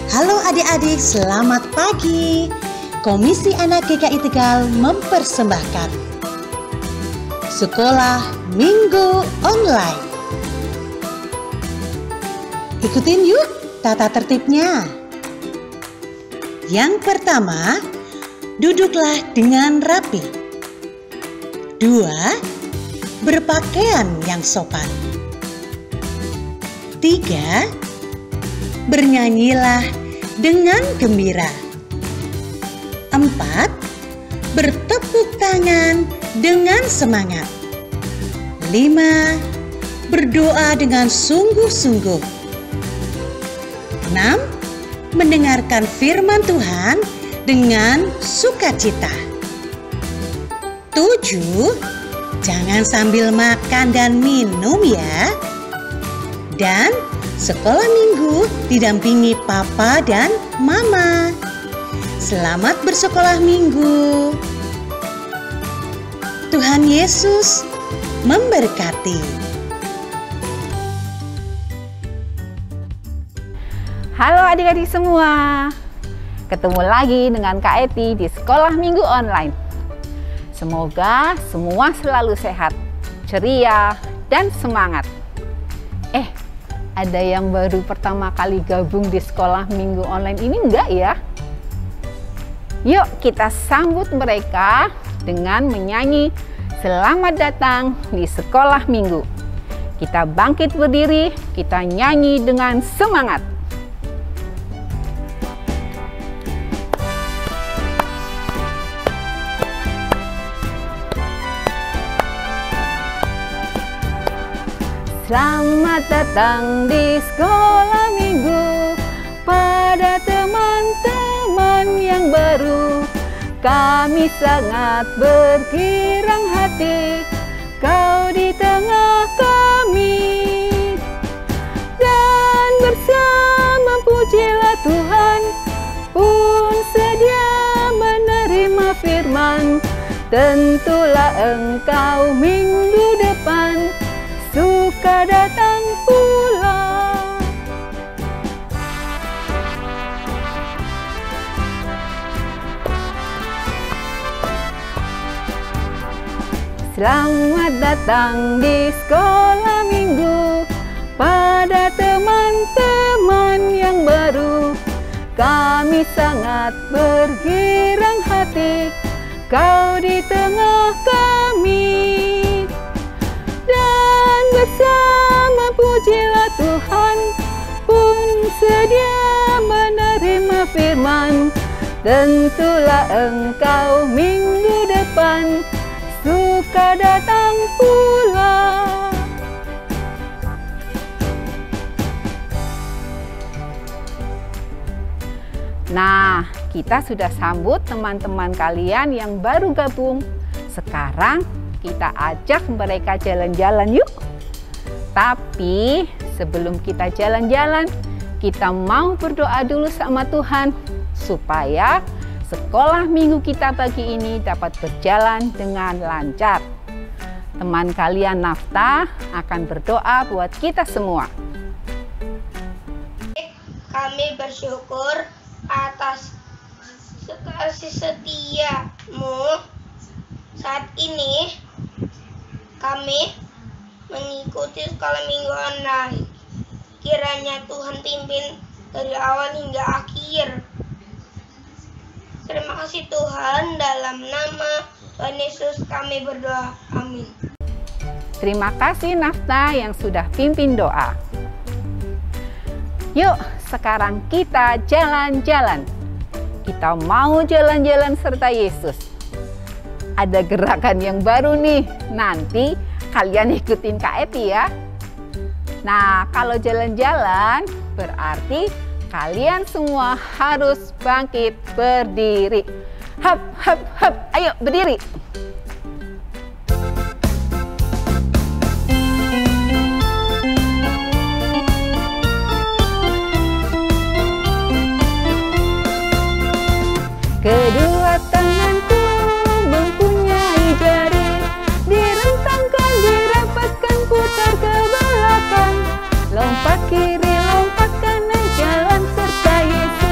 Halo adik-adik, selamat pagi. Komisi Anak GKI Tegal mempersembahkan Sekolah Minggu Online. Ikutin yuk tata tertibnya. Yang pertama, duduklah dengan rapi. 2. Berpakaian yang sopan. 3. Bernyanyilah dengan gembira. 4. Bertepuk tangan dengan semangat. 5. Berdoa dengan sungguh-sungguh. 6. Mendengarkan firman Tuhan dengan sukacita. 7. Jangan sambil makan dan minum ya. Dan sekolah minggu didampingi papa dan mama. Selamat bersekolah minggu. Tuhan Yesus memberkati. Halo adik-adik semua. Ketemu lagi dengan Kak Eti di Sekolah Minggu Online. Semoga semua selalu sehat, ceria, dan semangat. Ada yang baru pertama kali gabung di Sekolah Minggu Online ini enggak ya? Yuk kita sambut mereka dengan menyanyi Selamat Datang di Sekolah Minggu. Kita bangkit berdiri, kita nyanyi dengan semangat. Selamat datang di sekolah minggu, pada teman-teman yang baru. Kami sangat bergirang hati, kau di tengah kami. Dan bersama pujilah Tuhan, pun sedia menerima firman. Tentulah engkau minggu depan suka datang pula. Selamat datang di sekolah minggu, pada teman-teman yang baru. Kami sangat bergirang hati, kau di tengah kami. Dan bersama pujilah Tuhan, pun sedia menerima firman. Tentulah engkau minggu depan suka datang pula. Nah, kita sudah sambut teman-teman kalian yang baru gabung. Sekarang kita ajak mereka jalan-jalan yuk. Tapi sebelum kita jalan-jalan, kita mau berdoa dulu sama Tuhan supaya sekolah minggu kita pagi ini dapat berjalan dengan lancar. Teman kalian Nafta akan berdoa buat kita semua. Kami bersyukur atas kasih setia-Mu. Saat ini kami mengikuti sekolah minggu online. Kiranya Tuhan pimpin dari awal hingga akhir. Terima kasih Tuhan, dalam nama Tuhan Yesus kami berdoa. Amin. Terima kasih Nafta yang sudah pimpin doa. Yuk, sekarang kita jalan-jalan. Kita mau jalan-jalan serta Yesus. Ada gerakan yang baru nih, nanti kalian ikutin Kak Eti ya. Nah, kalau jalan-jalan berarti kalian semua harus bangkit berdiri. Hap, hap, hap, ayo berdiri. Kedua tanganku mempunyai jari, direntangkan, dirapatkan, putar ke belakang. Lompat kiri, lompat kanan, jalan serta Yesus.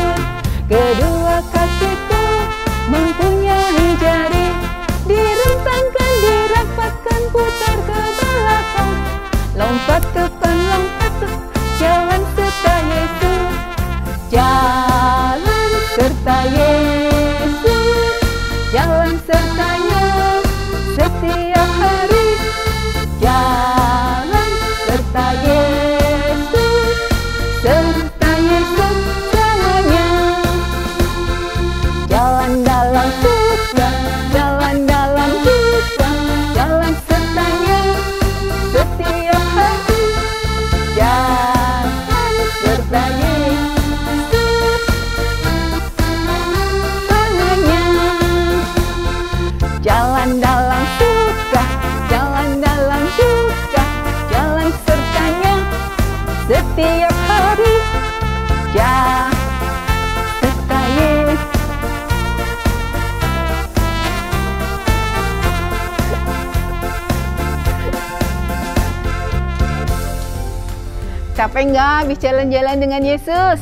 Capek nggak habis jalan-jalan dengan Yesus?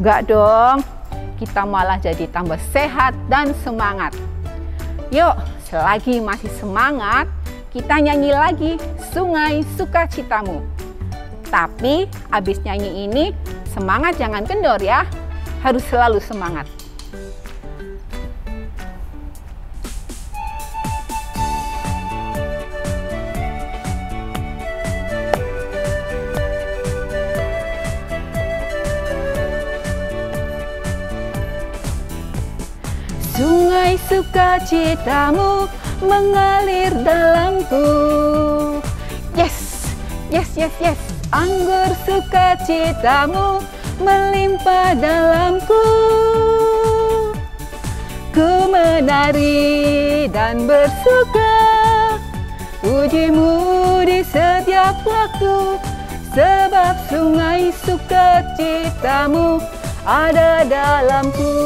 Nggak dong, kita malah jadi tambah sehat dan semangat. Yuk, selagi masih semangat, kita nyanyi lagi Sungai Sukacitamu. Tapi habis nyanyi ini, semangat jangan kendor ya, harus selalu semangat. Sungai sukacitamu mengalir dalamku. Yes, yes, yes, yes. Anggur sukacitamu melimpah dalamku. Ku menari dan bersuka, pujimu di setiap waktu, sebab sungai sukacitamu ada dalamku.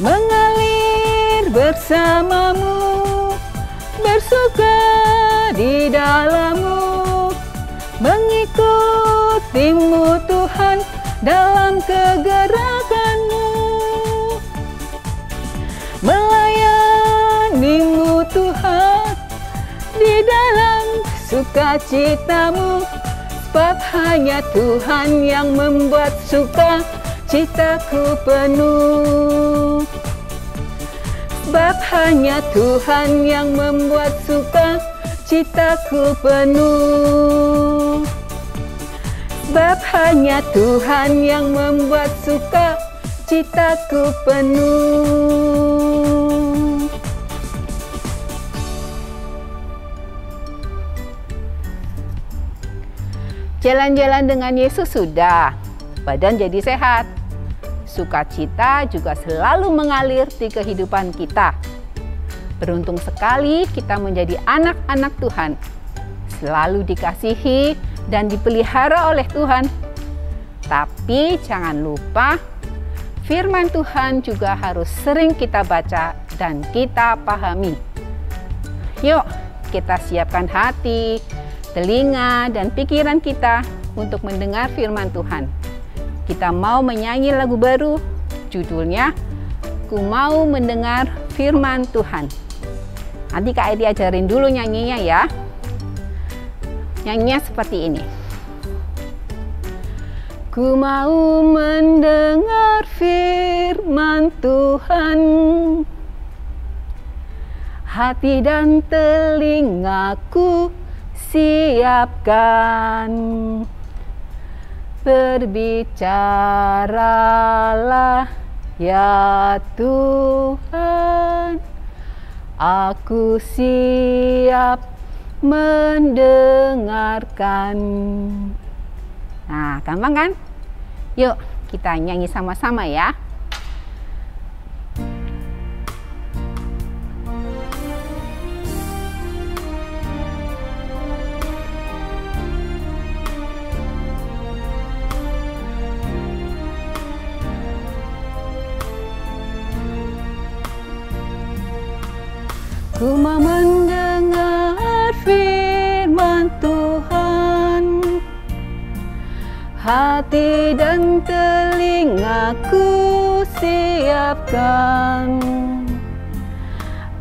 Mengalir bersamamu, bersuka di dalammu, mengikutimu Tuhan dalam kegerakanmu, melayanimu Tuhan di dalam sukacitamu, sebab hanya Tuhan yang membuat sukacitaku penuh. Sebab hanya Tuhan yang membuat sukacitaku penuh. Sebab hanya Tuhan yang membuat sukacitaku penuh. Jalan-jalan dengan Yesus sudah, badan jadi sehat. Sukacita juga selalu mengalir di kehidupan kita. Beruntung sekali kita menjadi anak-anak Tuhan, selalu dikasihi dan dipelihara oleh Tuhan. Tapi jangan lupa, firman Tuhan juga harus sering kita baca dan kita pahami. Yuk, kita siapkan hati, telinga, dan pikiran kita untuk mendengar firman Tuhan. Kita mau menyanyi lagu baru, judulnya Ku Mau Mendengar Firman Tuhan. Nanti Kak Edi ajarin dulu nyanyinya ya. Nyanyinya seperti ini. Ku mau mendengar firman Tuhan, hati dan telingaku siapkan. Berbicaralah ya Tuhan, aku siap mendengarkan. Nah, gampang kan? Yuk kita nyanyi sama-sama ya. Ku mau mendengar firman Tuhan, hati dan telingaku siapkan.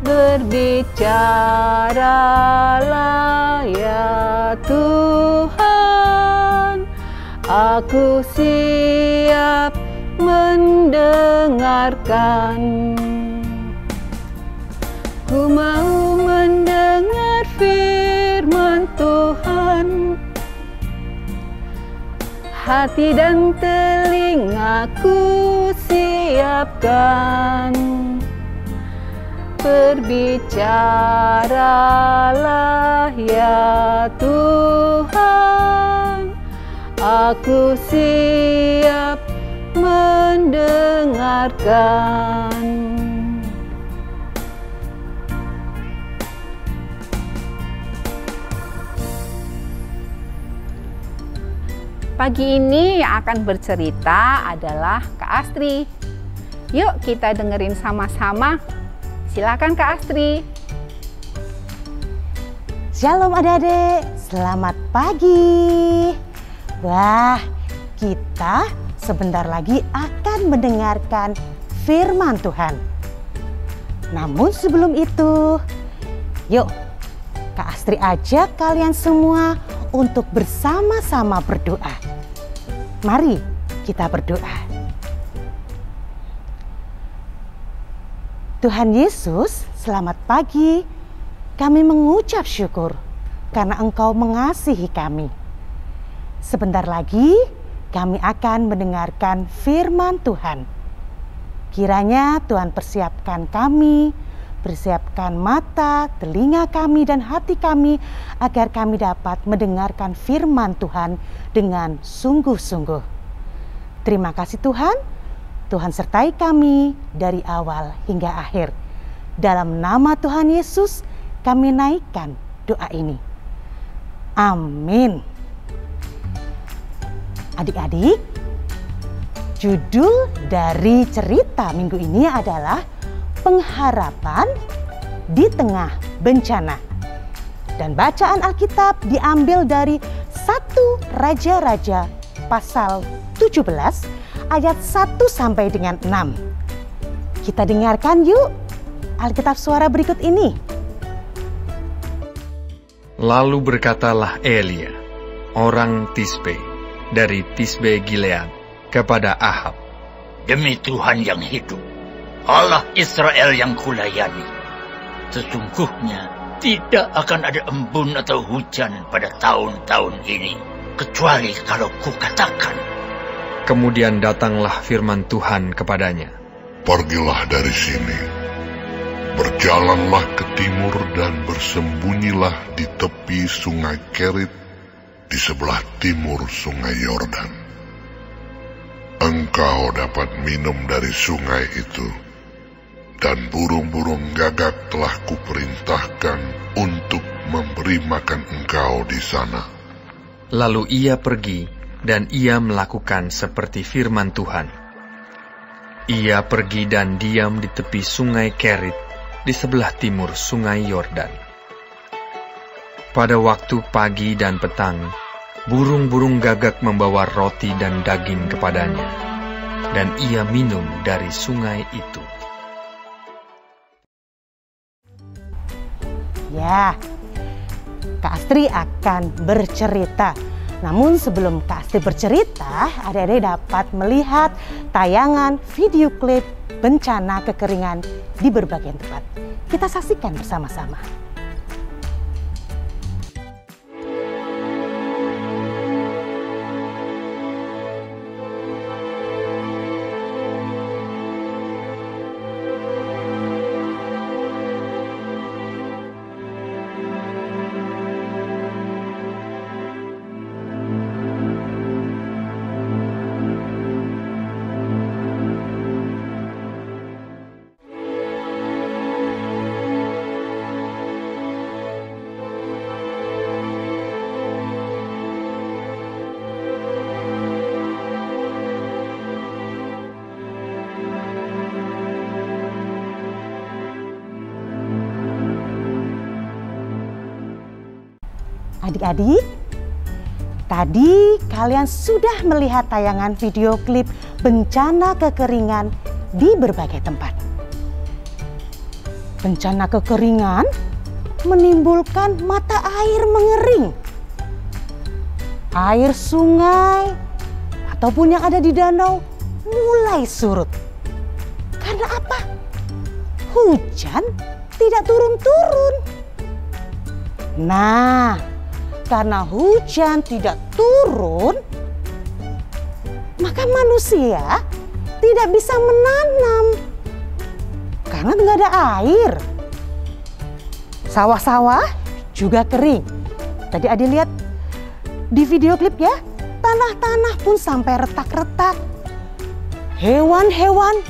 Berbicaralah ya Tuhan, aku siap mendengarkan. Ku mau mendengar firman Tuhan, hati dan telingaku siapkan. Berbicaralah ya Tuhan, aku siap mendengarkan. Pagi ini yang akan bercerita adalah Kak Astri. Yuk kita dengerin sama-sama. Silakan Kak Astri. Shalom adik-adik, selamat pagi. Wah, kita sebentar lagi akan mendengarkan firman Tuhan. Namun sebelum itu, yuk Kak Astri ajak kalian semua untuk bersama-sama berdoa. Mari kita berdoa. Tuhan Yesus, selamat pagi. Kami mengucap syukur karena Engkau mengasihi kami. Sebentar lagi kami akan mendengarkan firman Tuhan. Kiranya Tuhan persiapkan kami, persiapkan mata, telinga kami dan hati kami agar kami dapat mendengarkan firman Tuhan dengan sungguh-sungguh. Terima kasih Tuhan. Tuhan sertai kami dari awal hingga akhir. Dalam nama Tuhan Yesus kami naikkan doa ini. Amin. Adik-adik, judul dari cerita minggu ini adalah pengharapan di tengah bencana. Dan bacaan Alkitab diambil dari 1 Raja-Raja pasal 17 ayat 1 sampai dengan 6. Kita dengarkan yuk Alkitab suara berikut ini. Lalu berkatalah Elia, orang Tisbe, dari Tisbe Gilead, kepada Ahab, Demi Tuhan yang hidup, Allah Israel yang kulayani, sesungguhnya tidak akan ada embun atau hujan pada tahun-tahun ini, kecuali kalau kukatakan. Kemudian datanglah firman Tuhan kepadanya. Pergilah dari sini, berjalanlah ke timur dan bersembunyilah di tepi sungai Kerit di sebelah timur sungai Yordan. Engkau dapat minum dari sungai itu, dan burung-burung gagak telah kuperintahkan untuk memberi makan engkau di sana. Lalu ia pergi, dan ia melakukan seperti firman Tuhan. Ia pergi dan diam di tepi sungai Kerit, di sebelah timur sungai Yordan. Pada waktu pagi dan petang, burung-burung gagak membawa roti dan daging kepadanya, dan ia minum dari sungai itu. Ya, Kak Astri akan bercerita. Namun sebelum Kak Astri bercerita, adik-adik dapat melihat tayangan video klip bencana kekeringan di berbagai tempat. Kita saksikan bersama-sama. Adik-adik, tadi kalian sudah melihat tayangan video klip bencana kekeringan di berbagai tempat. Bencana kekeringan menimbulkan mata air mengering. Air sungai ataupun yang ada di danau mulai surut. Karena apa? Hujan tidak turun-turun. Nah, karena hujan tidak turun, maka manusia tidak bisa menanam karena nggak ada air. Sawah-sawah juga kering. Tadi Adi lihat di video klip ya, tanah-tanah pun sampai retak-retak. Hewan-hewan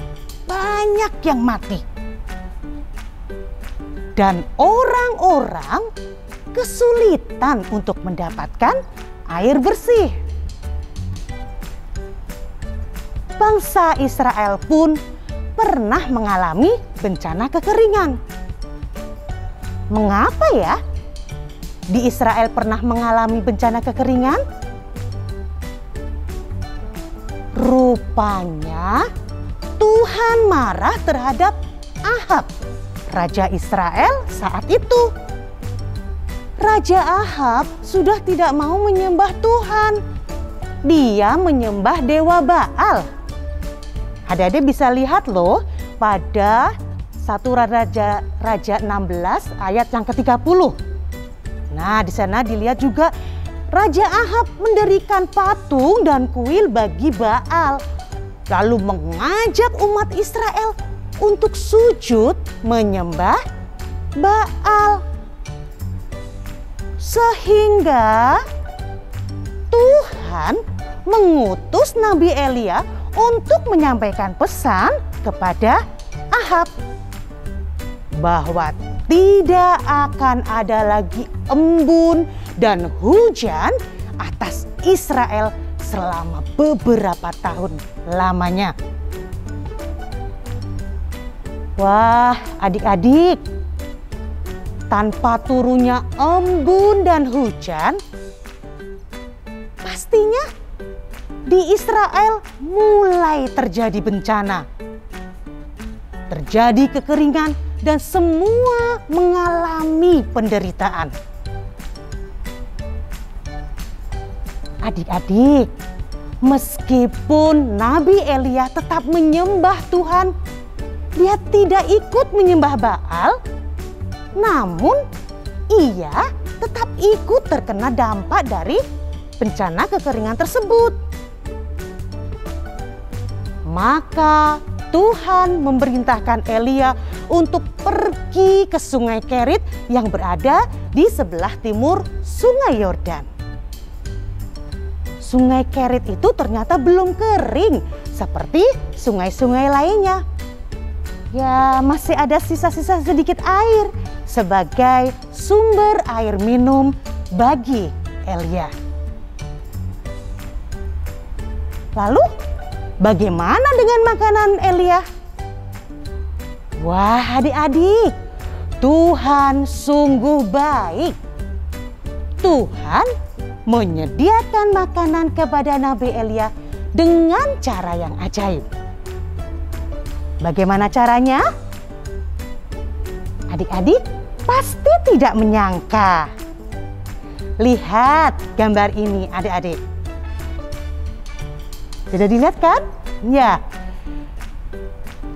banyak yang mati. Dan orang-orang kesulitan untuk mendapatkan air bersih. Bangsa Israel pun pernah mengalami bencana kekeringan. Mengapa ya? di Israel pernah mengalami bencana kekeringan? Rupanya Tuhan marah terhadap Ahab, raja Israel saat itu. Raja Ahab sudah tidak mau menyembah Tuhan. Dia menyembah dewa Baal. Adik-adik bisa lihat loh pada 1 Raja 16 ayat yang ke-30. Nah, di sana dilihat juga Raja Ahab mendirikan patung dan kuil bagi Baal, lalu mengajak umat Israel untuk sujud menyembah Baal. Sehingga Tuhan mengutus Nabi Elia untuk menyampaikan pesan kepada Ahab bahwa tidak akan ada lagi embun dan hujan atas Israel selama beberapa tahun lamanya. Wah, adik-adik, tanpa turunnya embun dan hujan, pastinya di Israel mulai terjadi bencana. Terjadi kekeringan dan semua mengalami penderitaan. Adik-adik, meskipun Nabi Elia tetap menyembah Tuhan, dia tidak ikut menyembah Baal, namun ia tetap ikut terkena dampak dari bencana kekeringan tersebut. Maka Tuhan memerintahkan Elia untuk pergi ke Sungai Kerit yang berada di sebelah timur Sungai Yordan. Sungai Kerit itu ternyata belum kering seperti sungai-sungai lainnya. Ya, masih ada sisa-sisa sedikit air sebagai sumber air minum bagi Elia. Lalu, bagaimana dengan makanan Elia? Wah, adik-adik, Tuhan sungguh baik. Tuhan menyediakan makanan kepada Nabi Elia dengan cara yang ajaib. Bagaimana caranya? Adik-adik pasti tidak menyangka. Lihat gambar ini, adik-adik. Sudah dilihat kan? Ya.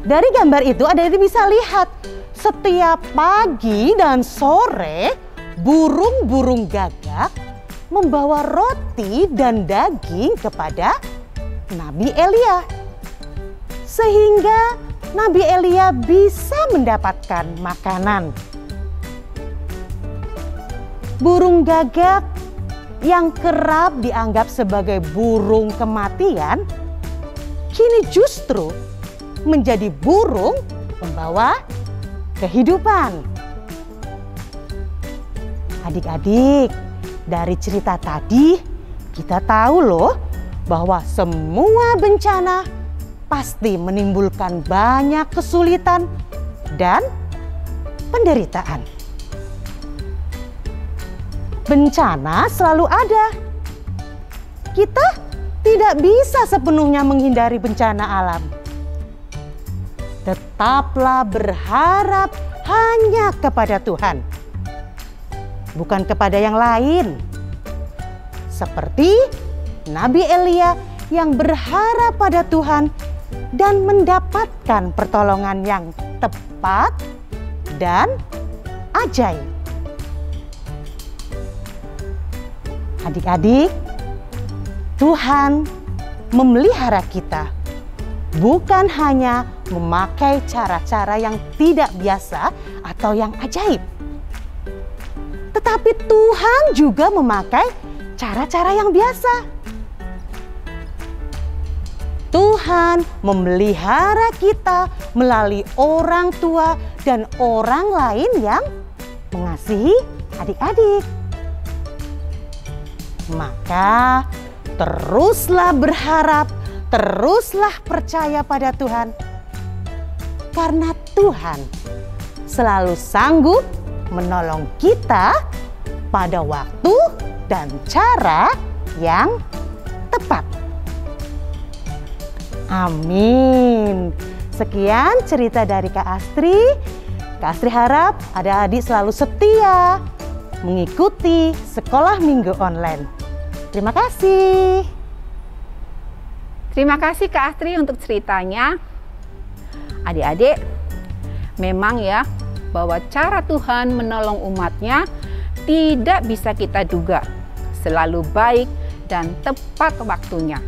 Dari gambar itu adik-adik bisa lihat setiap pagi dan sore burung-burung gagak membawa roti dan daging kepada Nabi Elia. Sehingga Nabi Elia bisa mendapatkan makanan. Burung gagak yang kerap dianggap sebagai burung kematian, kini justru menjadi burung membawa kehidupan. Adik-adik, dari cerita tadi kita tahu loh bahwa semua bencana pasti menimbulkan banyak kesulitan dan penderitaan. Bencana selalu ada. Kita tidak bisa sepenuhnya menghindari bencana alam. Tetaplah berharap hanya kepada Tuhan, bukan kepada yang lain. Seperti Nabi Elia yang berharap pada Tuhan dan mendapatkan pertolongan yang tepat dan ajaib. Adik-adik, Tuhan memelihara kita bukan hanya memakai cara-cara yang tidak biasa atau yang ajaib, tetapi Tuhan juga memakai cara-cara yang biasa. Tuhan memelihara kita melalui orang tua dan orang lain yang mengasihi adik-adik. Maka teruslah berharap, teruslah percaya pada Tuhan. Karena Tuhan selalu sanggup menolong kita pada waktu dan cara yang tepat. Amin. Sekian cerita dari Kak Astri. Kak Astri harap adik-adik selalu setia mengikuti sekolah minggu online. Terima kasih. Terima kasih Kak Astri untuk ceritanya. Adik-adik, memang ya bahwa cara Tuhan menolong umatnya tidak bisa kita duga. Selalu baik dan tepat waktunya.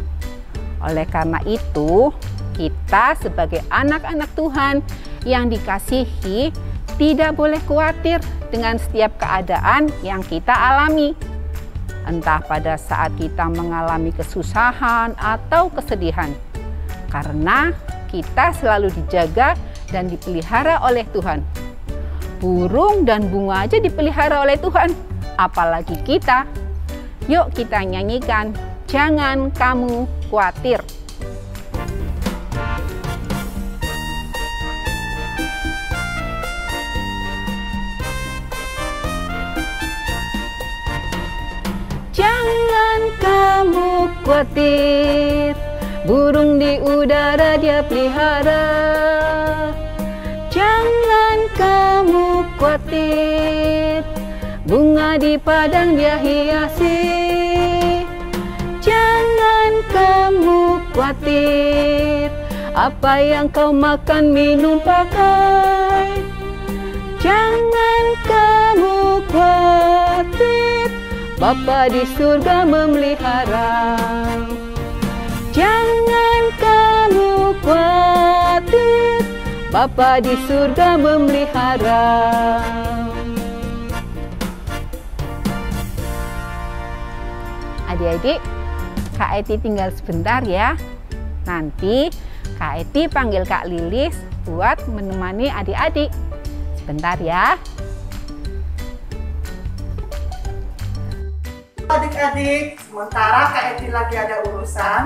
Oleh karena itu, kita sebagai anak-anak Tuhan yang dikasihi tidak boleh khawatir dengan setiap keadaan yang kita alami. Entah pada saat kita mengalami kesusahan atau kesedihan. Karena kita selalu dijaga dan dipelihara oleh Tuhan. Burung dan bunga aja dipelihara oleh Tuhan, apalagi kita. Yuk kita nyanyikan, jangan kamu khawatir. Jangan kamu khawatir, burung di udara Dia pelihara. Jangan kamu khawatir, bunga di padang Dia hiasi. Jangan kamu khawatir, apa yang kau makan, minum, pakai. Jangan kamu khawatir, Bapa di surga memelihara. Jangan kamu khawatir, Bapa di surga memelihara. Adik-adik, Kak Eti tinggal sebentar ya. Nanti Kak Eti panggil Kak Lilis buat menemani adik-adik. Sebentar ya. Adik-adik, sementara Kak Eti lagi ada urusan,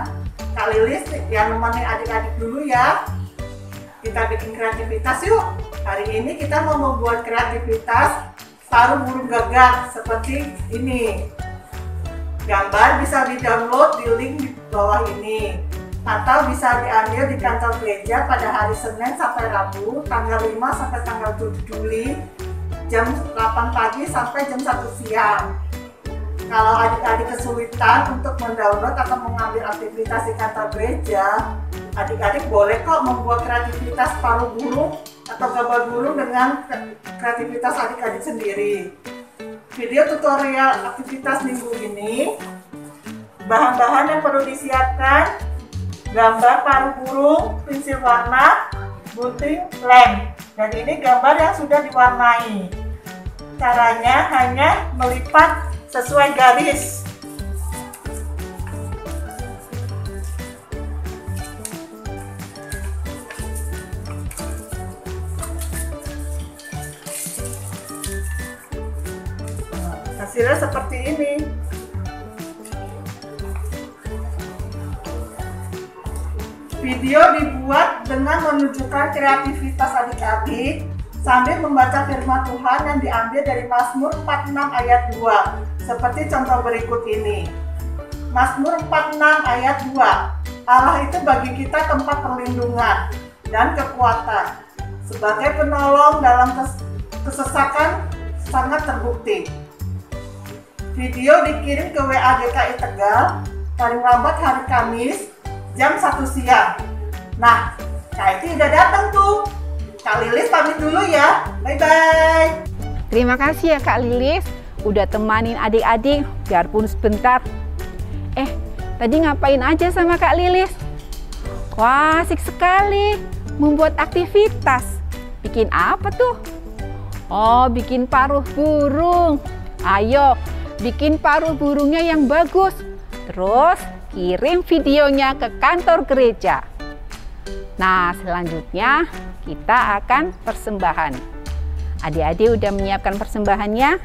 Kak Lilis yang nemani adik-adik dulu ya. Kita bikin kreativitas yuk. Hari ini kita mau membuat kreativitas sarung burung gagak seperti ini. Gambar bisa di-download di link di bawah ini, atau bisa diambil di kantor gereja pada hari Senin sampai Rabu, tanggal 5 sampai tanggal 7 Juli, jam 8 pagi sampai jam 1 siang. Kalau adik-adik kesulitan untuk mendownload atau mengambil aktivitas di kantor gereja, adik-adik boleh kok membuat kreativitas paruh burung atau gambar burung dengan kreativitas adik-adik sendiri. Video tutorial aktivitas minggu ini, bahan-bahan yang perlu disiapkan: gambar paruh burung, pensil warna, gunting, lem. Dan ini gambar yang sudah diwarnai. Caranya hanya melipat sesuai garis. Hasilnya seperti ini. Video dibuat dengan menunjukkan kreativitas adik-adik sambil membaca firman Tuhan yang diambil dari Mazmur 46 ayat 2. Seperti contoh berikut ini. Mazmur 46 ayat 2. Allah itu bagi kita tempat perlindungan dan kekuatan. Sebagai penolong dalam kesesakan sangat terbukti. Video dikirim ke WA GKI Tegal paling lambat hari Kamis jam 1 siang. Nah, Kak Eti udah datang tuh. Kak Lilis pamit dulu ya. Bye-bye. Terima kasih ya Kak Lilis, udah temanin adik-adik biarpun sebentar. Tadi ngapain aja sama Kak Lilis? Wah, asik sekali membuat aktivitas. Bikin apa tuh? Oh, bikin paruh burung. Ayo, bikin paruh burungnya yang bagus. Terus kirim videonya ke kantor gereja. Nah, selanjutnya kita akan persembahan. Adik-adik udah menyiapkan persembahannya?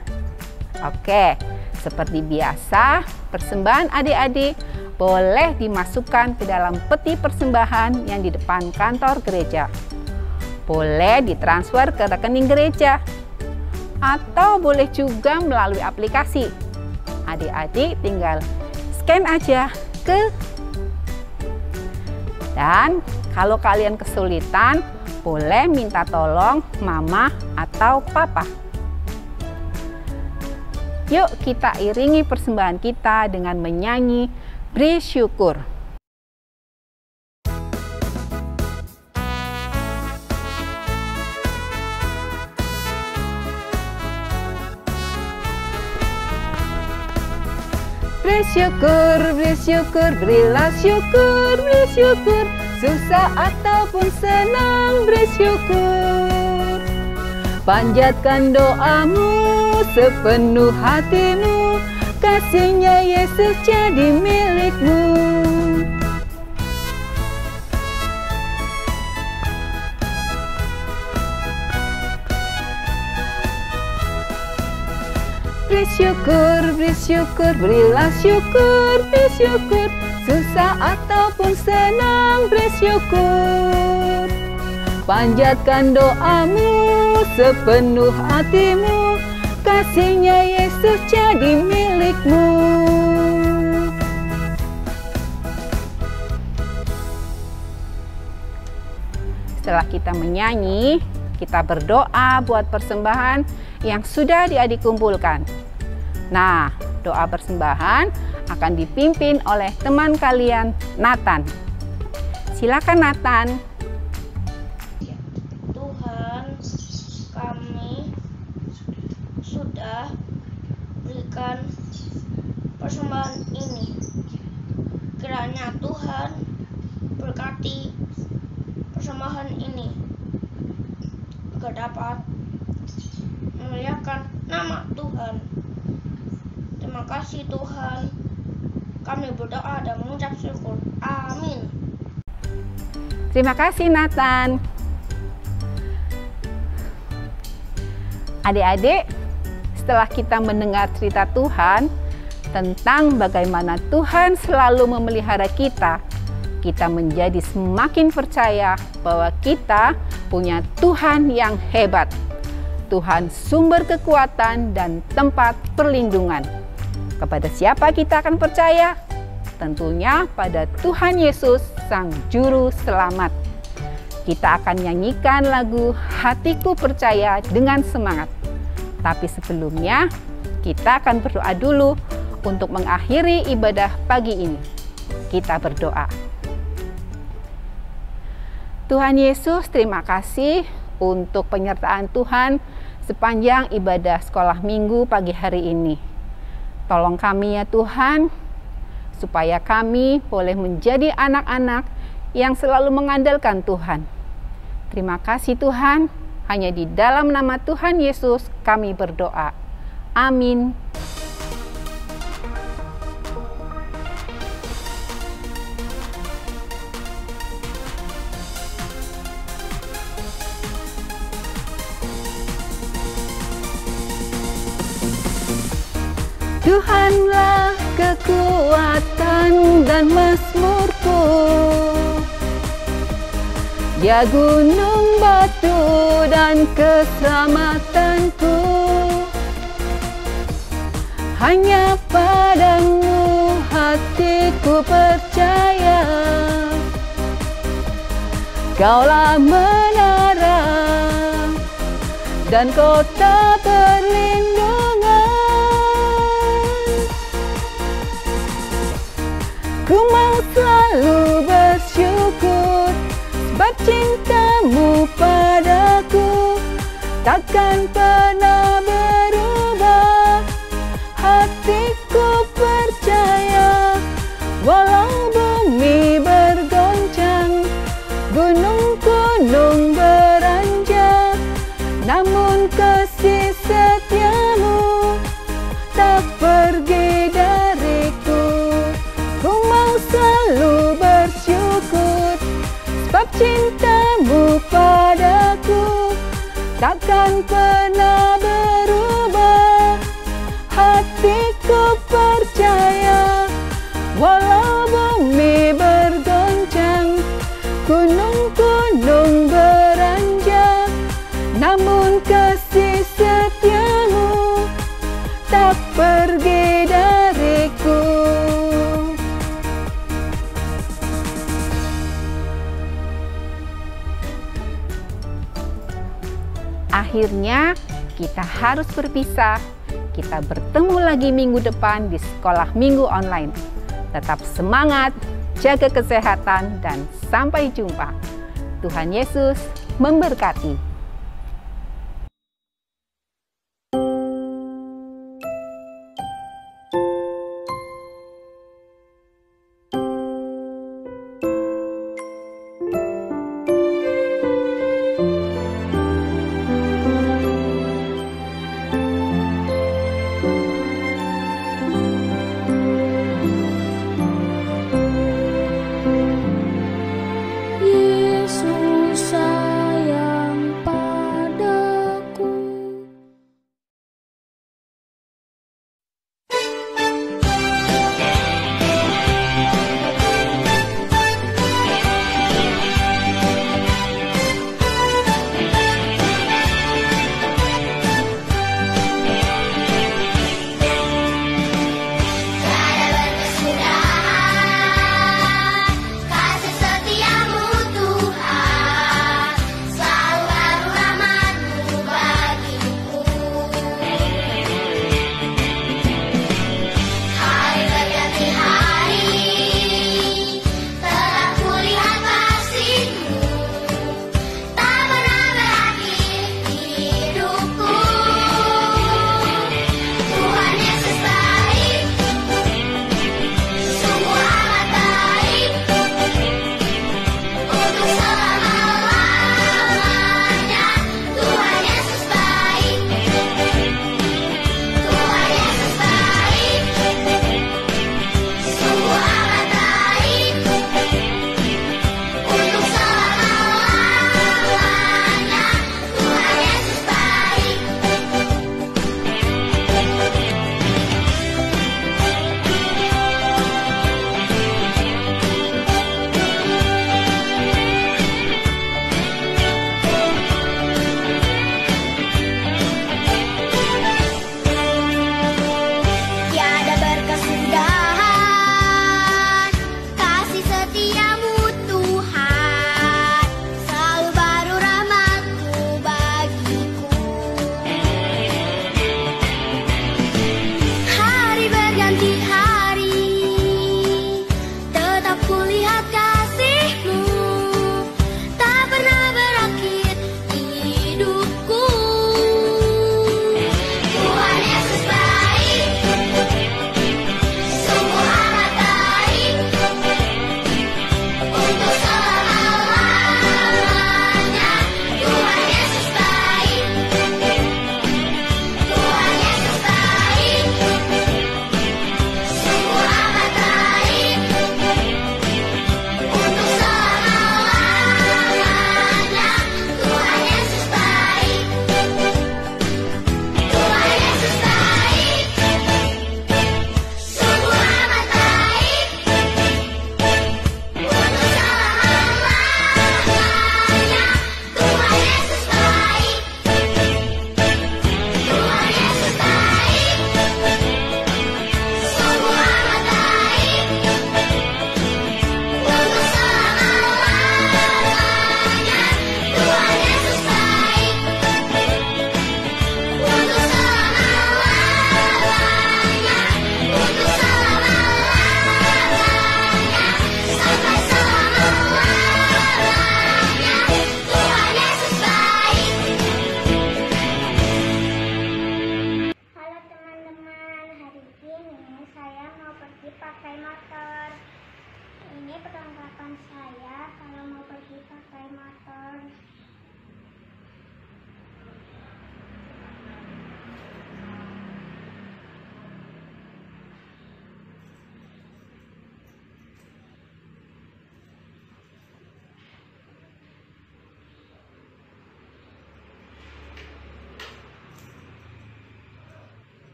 Oke, seperti biasa, persembahan adik-adik boleh dimasukkan ke dalam peti persembahan yang di depan kantor gereja. Boleh ditransfer ke rekening gereja. atau boleh juga melalui aplikasi. Adik-adik tinggal scan aja dan kalau kalian kesulitan, boleh minta tolong mama atau papa. Yuk kita iringi persembahan kita dengan menyanyi Beri Syukur. Beri syukur, berilah syukur, beri syukur. Susah ataupun senang, beri syukur. Panjatkan doamu sepenuh hatimu, kasih-Nya Yesus jadi milikmu. Beri syukur, berilah syukur, beri syukur. Susah ataupun senang, beri syukur. Panjatkan doamu sepenuh hatimu, kasih-Nya Yesus jadi milikmu. Setelah kita menyanyi, kita berdoa buat persembahan yang sudah diadik kumpulkan. Nah, doa persembahan akan dipimpin oleh teman kalian, Nathan. Silakan Nathan. Tuhan, kami sudah berikan persembahan ini. Kiranya Tuhan berkati persembahan ini agar dapat memuliakan nama Tuhan. Terima kasih Tuhan. Kami berdoa dan mengucap syukur. Amin. Terima kasih Nathan. Adik-adik, setelah kita mendengar cerita Tuhan tentang bagaimana Tuhan selalu memelihara kita, kita menjadi semakin percaya bahwa kita punya Tuhan yang hebat. Tuhan sumber kekuatan dan tempat perlindungan. Kepada siapa kita akan percaya? Tentunya pada Tuhan Yesus, Sang Juru Selamat. Kita akan nyanyikan lagu Hatiku Percaya dengan semangat. Tapi sebelumnya, kita akan berdoa dulu untuk mengakhiri ibadah pagi ini. Kita berdoa. Tuhan Yesus, terima kasih untuk penyertaan Tuhan sepanjang ibadah sekolah minggu pagi hari ini. Tolong kami ya Tuhan, supaya kami boleh menjadi anak-anak yang selalu mengandalkan Tuhan. Terima kasih Tuhan, hanya di dalam nama Tuhan Yesus kami berdoa. Amin. Tuhanlah kekuatan dan mazmurku, Dia gunung batu dan keselamatanku. Hanya padamu hatiku percaya, Kaulah menara dan kota perlindungan. Ku mau selalu bersyukur, sebab cinta-Mu padaku takkan pernah berubah. Hatiku percaya, walau bumi bergoncang, gunung-gunung beranjak, namun kasih setia-Mu tak pergi dariku. Ku mau selalu bersyukur, sebab cinta-Mu padaku takkan pernah berubah. Hatiku percaya, walau bumi bergoncang, gunung-gunung beranjak, namun kasih setia Akhirnya kita harus berpisah. Kita bertemu lagi minggu depan di sekolah minggu online. Tetap semangat, jaga kesehatan, dan sampai jumpa. Tuhan Yesus memberkati.